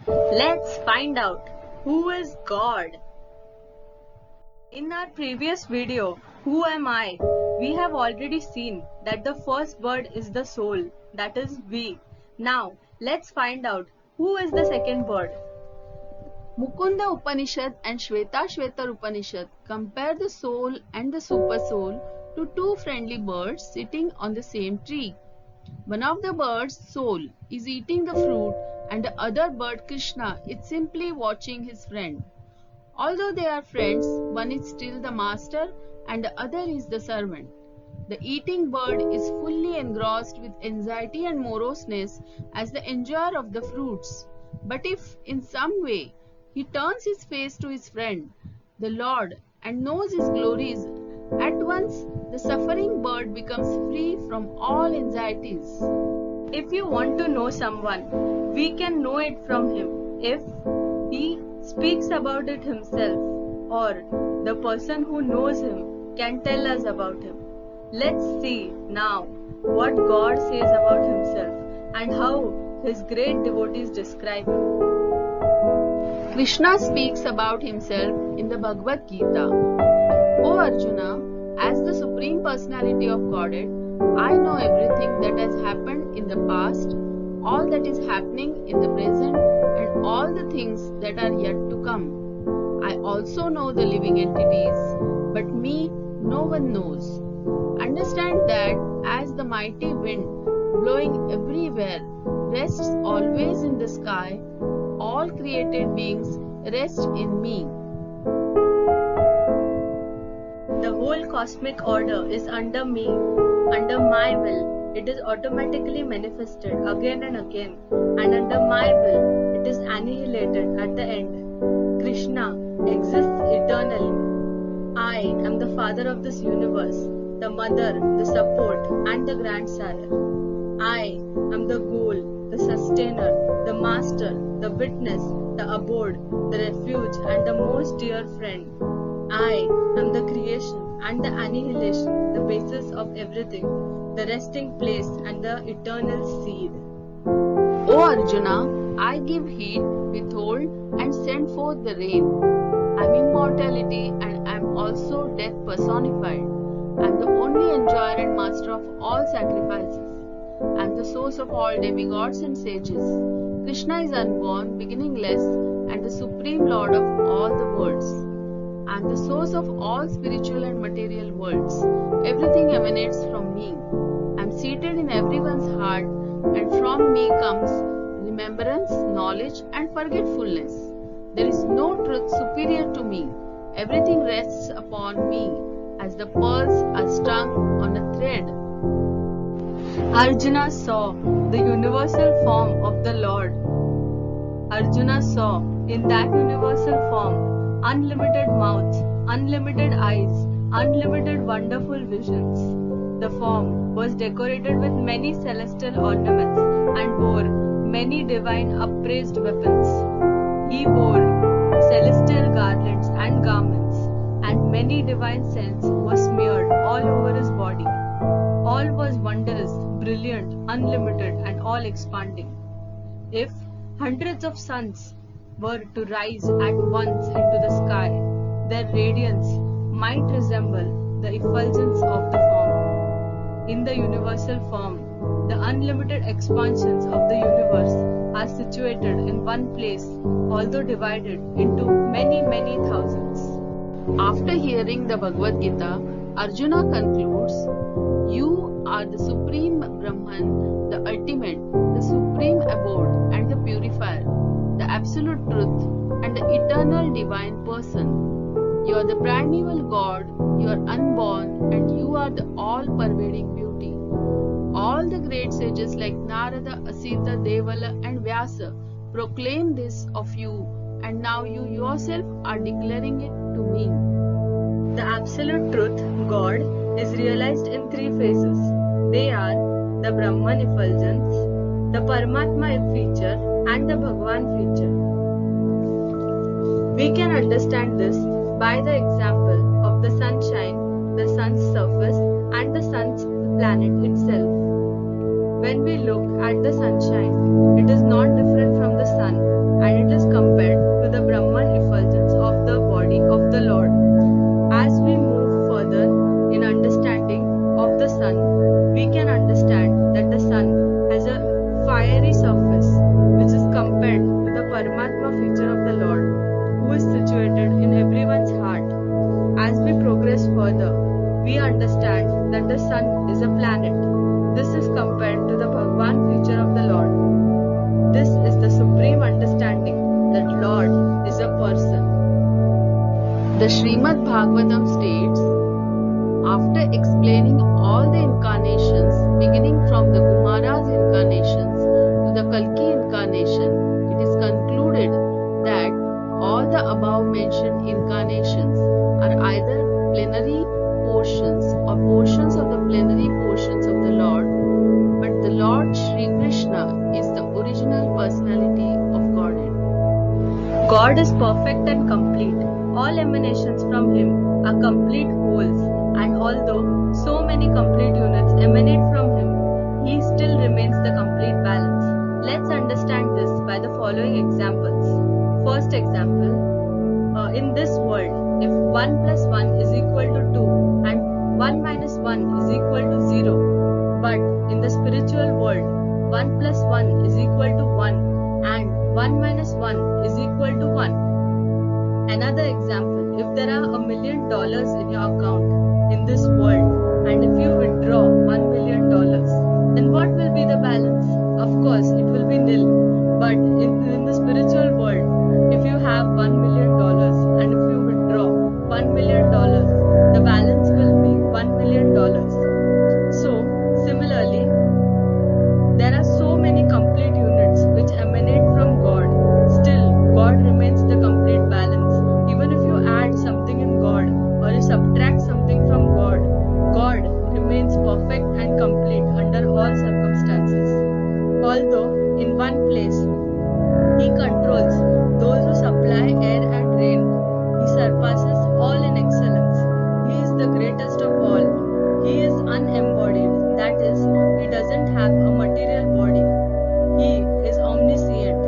Let's find out who is God. In our previous video, Who Am I? We have already seen that the first bird is the soul, that is we. Now, let's find out who is the second bird. Mukunda Upanishad and Shvetar Upanishad compare the soul and the super soul to two friendly birds sitting on the same tree. One of the birds, soul, is eating the fruit and the other bird, Krishna, is simply watching his friend. Although they are friends, one is still the master and the other is the servant. The eating bird is fully engrossed with anxiety and moroseness as the enjoyer of the fruits. But if, in some way, he turns his face to his friend, the Lord, and knows his glories, at once the suffering bird becomes free from all anxieties. If you want to know someone, we can know it from him if he speaks about it himself, or the person who knows him can tell us about him. Let's see now what God says about himself and how his great devotees describe him. Krishna speaks about himself in the Bhagavad Gita. O Arjuna, as the Supreme Personality of Godhead, I know everything that has happened in the past, all that is happening in the present, and all the things that are yet to come. I also know the living entities, but me no one knows. Understand that as the mighty wind blowing everywhere rests always in the sky, all created beings rest in me. The whole cosmic order is under me, under my will. It is automatically manifested again and again, and under my will, it is annihilated at the end. Krishna exists eternally. I am the father of this universe, the mother, the support, and the grandsire. I am the goal, the sustainer, the master, the witness, the abode, the refuge, and the most dear friend. I am the creation and the annihilation, the basis of everything, the resting place and the eternal seed. O Arjuna, I give heat, withhold, and send forth the rain. I am immortality and I am also death personified. I am the only enjoyer and master of all sacrifices. I am the source of all demigods and sages. Krishna is unborn, beginningless, and the supreme lord of all the worlds. I am the source of all spiritual and material worlds. Everything emanates from me. I am seated in everyone's heart, and from me comes remembrance, knowledge, and forgetfulness. There is no truth superior to me. Everything rests upon me, as the pearls are strung on a thread. Arjuna saw the universal form of the Lord. Arjuna saw in that universal form unlimited mouths, unlimited eyes, unlimited wonderful visions. The form was decorated with many celestial ornaments and bore many divine upraised weapons. He wore celestial garlands and garments, and many divine scents were smeared all over his body. All was wondrous, brilliant, unlimited, and all expanding. If hundreds of suns were to rise at once into the sky, their radiance might resemble the effulgence of the form. In the universal form, the unlimited expansions of the universe are situated in one place, although divided into many, many thousands. After hearing the Bhagavad Gita, Arjuna concludes, You are the Supreme Brahman, the ultimate, the supreme abode and the purifier, the absolute truth and the eternal divine person. You are the primeval God, you are unborn, and you are the all-pervading beauty. All the great sages like Narada, Asita, Devala and Vyasa proclaim this of you, and now you yourself are declaring it to me. The absolute truth, God, is realized in three phases. They are the Brahman effulgence, the Paramatma feature, and the Bhagavan feature. We can understand this by the example of the sunshine, the sun's surface, and the sun's planet itself. When we look at the sunshine, it is not different from the sun, and The Srimad Bhagavatam states, after explaining all the incarnations, beginning from the Kumara's incarnations to the Kalki incarnation, it is concluded that all the above mentioned incarnations are either plenary portions or portions of the plenary portions of the Lord, but the Lord Sri Krishna is the original personality of Godhead. God is perfect and complete. All emanations from Him are complete wholes, and although so many complete units emanate from Him, He still remains the complete balance. Let's understand this by the following examples. First example, in this world, if 1 plus 1 is equal to 2 and 1 minus 1 is equal to 0, but in the spiritual world, 1 plus 1 is equal to 1 and 1 minus 1 is equal to 1. Another example, if there are $1 million in your account in this world and if you withdraw $1 million, then what will be the balance? Of course, it will be nil. But in the spiritual world, if you have $1 million and if you withdraw $1 million, the balance will be $1 million. So, similarly, there are so many complete units which emanate from God. Still, God remains the complete balance. Even if you add something in God or you subtract something from God, God remains perfect and complete under all circumstances. Although in one place, He controls those who supply air and rain, He surpasses all in excellence. He is the greatest of all. He is unembodied, that is, He doesn't have a material body. He is omniscient.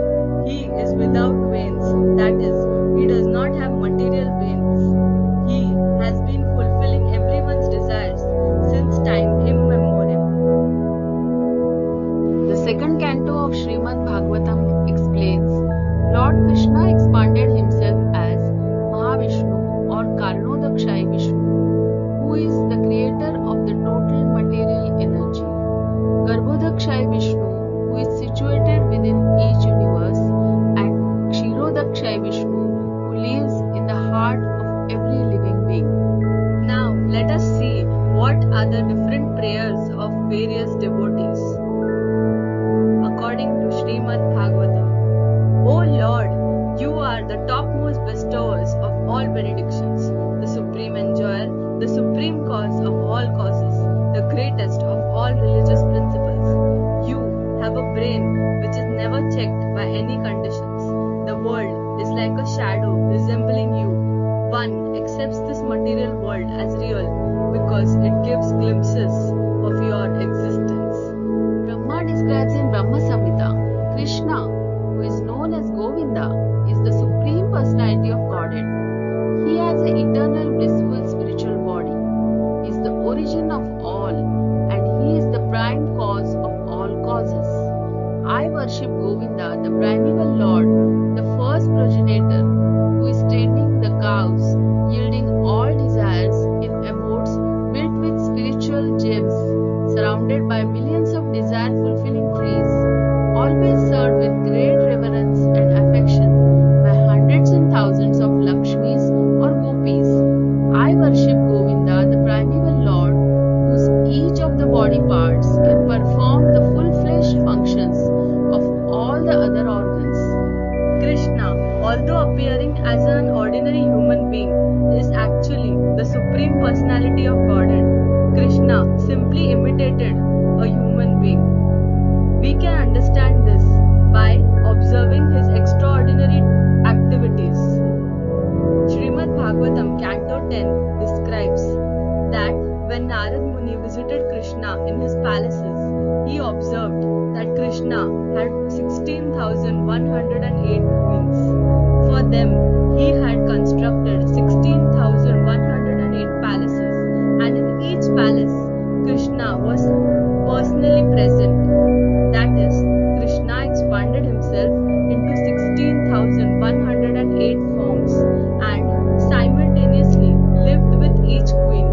He is without veins, that is, He does not have material veins. He has been fulfilling everyone's desires since time immemorial. The second canto of Srimad Bhagavatam explains, Lord Krishna expanded himself as Mahavishnu or Karnodakshayi Vishnu, who is the creator of the total material energy. Garbhodakshayi Vishnu, who is situated within each universe, and Kshirodakshayi Vishnu, who lives in the heart of every living being. Now, let us see what are the different prayers of various devotees. According to Srimad Bhagavatam, O Lord, You are the topmost bestowers of all benedictions, the supreme enjoyer, the supreme cause of all causes, the greatest of all religious principles. You have a brain which is never checked by any conditions. The world is like a shadow resembling you. One accepts this material world as real because it gives glimpses of your existence. Brahma describes in Brahma Samhita, Krishna, who is known as Govinda, is the supreme personality of Godhead. He has an eternal blissful spiritual body. He is the origin of all and He is the prime cause of all causes. I worship Govinda, the primeval Lord, the first progenitor, who is tending the cows, yielding all desires in abodes built with spiritual gems, surrounded by millions of desire-fulfilling trees, always served with great reverence and affection by hundreds and thousands of Lakshmis or Gopis. I worship Govinda, the primeval Lord, whose each of the body parts can perform the full-fledged functions of all the other organs. Krishna, although appearing as an ordinary human being, is actually the supreme personality of Godhead. Krishna simply imitated a human being. We can understand this by observing his extraordinary activities. Srimad Bhagavatam Canto 10 describes that when Narad Muni visited Krishna in his palaces, he observed that Krishna had 16,108 queens. For them, he had constructed 16,108 palaces, and in each palace, Krishna was personally present. That is, Krishna expanded himself into 16,108 forms and simultaneously lived with each queen.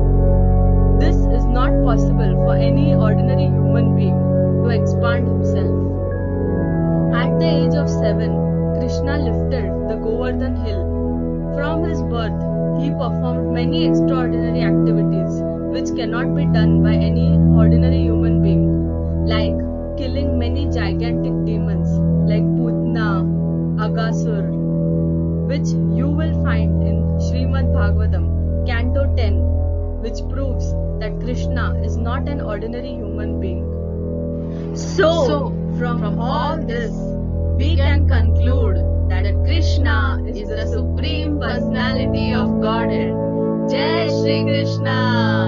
This is not possible for any ordinary human being to expand himself. At the age of 7, Krishna lifted the Govardhan hill. From his birth, he performed many extraordinary activities which cannot be done by any ordinary human being, like killing many gigantic demons like Putna, Agasur, which you will find in Srimad Bhagavatam, Canto 10, which proves that Krishna is not an ordinary human being. So, from all this, we can conclude that Krishna is the Supreme Personality of Godhead. Jai Shri Krishna!